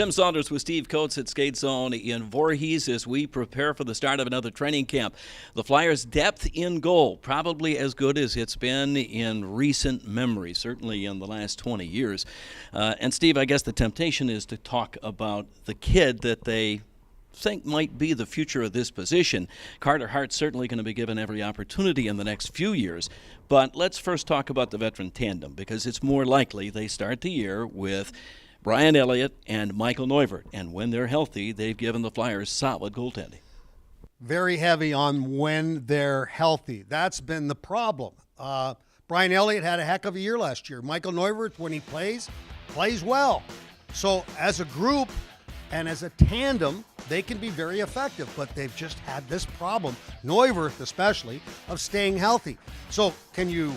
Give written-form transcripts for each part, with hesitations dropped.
Tim Saunders with Steve Coates at Skate Zone in Voorhees as we prepare for the start of another training camp. The Flyers' depth in goal, probably as good as it's been in recent memory, certainly in the last 20 years. And Steve, I guess the temptation is to talk about the kid that they think might be the future of this position. Carter Hart's certainly going to be given every opportunity in the next few years. But let's first talk about the veteran tandem, because it's more likely they start the year with Brian Elliott and Michael Neuvert. And when they're healthy, they've given the Flyers solid goaltending. Very heavy on when they're healthy. That's been the problem. Brian Elliott had a heck of a year last year. Michael Neuvert, when he plays well. So as a group and as a tandem, they can be very effective, but they've just had this problem, Neuvert especially, of staying healthy. So can you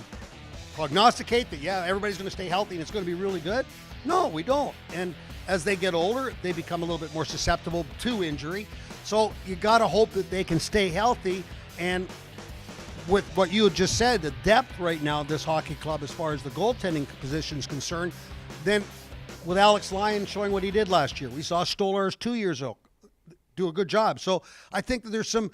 prognosticate that, yeah, everybody's going to stay healthy and it's going to be really good? No, we don't. And as they get older, they become a little bit more susceptible to injury. So you got to hope that they can stay healthy. And with what you had just said, the depth right now of this hockey club as far as the goaltending position is concerned, then with Alex Lyon showing what he did last year, we saw Stolarz 2 years ago do a good job. So I think that there's some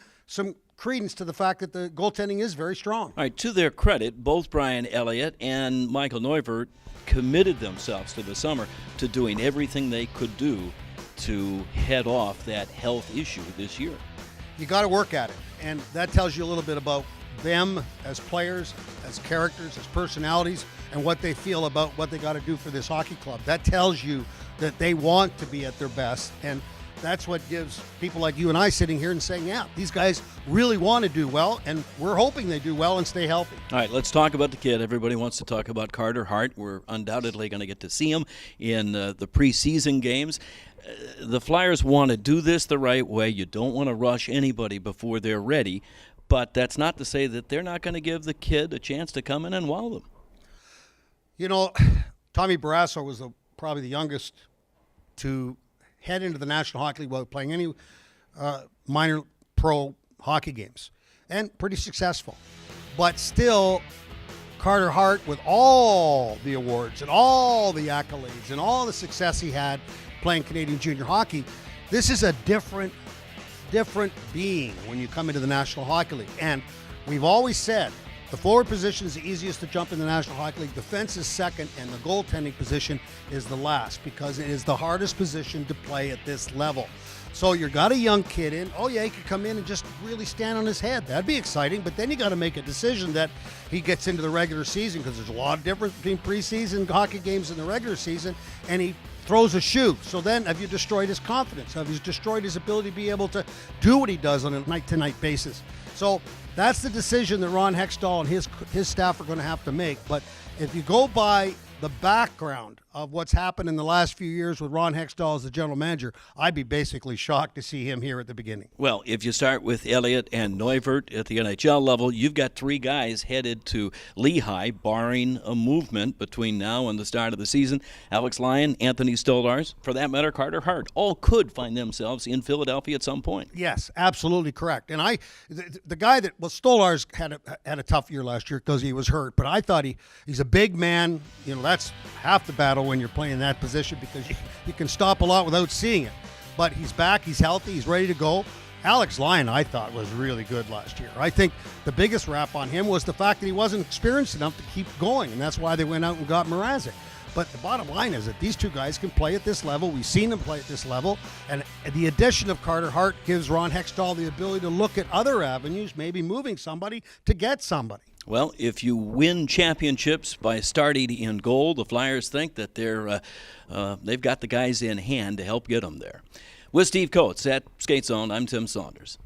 credence to the fact that the goaltending is very strong. All right, to their credit, both Brian Elliott and Michael Neuvert committed themselves to the summer to doing everything they could do to head off that health issue this year. You got to work at it, and that tells you a little bit about them as players, as characters, as personalities, and what they feel about what they got to do for this hockey club. That tells you that they want to be at their best, and that's what gives people like you and I sitting here and saying, yeah, these guys really want to do well, and we're hoping they do well and stay healthy. All right, let's talk about the kid. Everybody wants to talk about Carter Hart. We're undoubtedly going to get to see him in the preseason games. The Flyers want to do this the right way. You don't want to rush anybody before they're ready, but that's not to say that they're not going to give the kid a chance to come in and wow them. You know, Tommy Barrasso was probably the youngest to head into the National Hockey League without playing any minor pro hockey games, and pretty successful. But still, Carter Hart, with all the awards and all the accolades and all the success he had playing Canadian junior hockey, this is a different being when you come into the National Hockey League. And we've always said the forward position is the easiest to jump in the National Hockey League. Defense is second, and the goaltending position is the last, because it is the hardest position to play at this level. So you got a young kid in. Oh, yeah, he could come in and just really stand on his head. That'd be exciting, but then you got to make a decision that he gets into the regular season, because there's a lot of difference between preseason hockey games and the regular season, and he throws a shoe. So then have you destroyed his confidence? Have you destroyed his ability to be able to do what he does on a night-to-night basis? So that's the decision that Ron Hextall and his staff are going to have to make. But if you go by the background of what's happened in the last few years with Ron Hextall as the general manager, I'd be basically shocked to see him here at the beginning. Well, if you start with Elliott and Neuvert at the NHL level, you've got three guys headed to Lehigh, barring a movement between now and the start of the season. Alex Lyon, Anthony Stolarz, for that matter, Carter Hart, all could find themselves in Philadelphia at some point. Yes, absolutely correct. And the guy that, well, Stolarz had a tough year last year because he was hurt, but I thought he's a big man. You know, that's half the battle when you're playing that position, because you can stop a lot without seeing it. But he's back, he's healthy, he's ready to go. Alex Lyon, I thought, was really good last year. I think the biggest rap on him was the fact that he wasn't experienced enough to keep going, and that's why they went out and got Mrazek. But the bottom line is that these two guys can play at this level. We've seen them play at this level, and the addition of Carter Hart gives Ron Hextall the ability to look at other avenues, maybe moving somebody to get somebody. Well, if you win championships by starting in goal, the Flyers think that they've got the guys in hand to help get them there. With Steve Coates at Skate Zone, I'm Tim Saunders.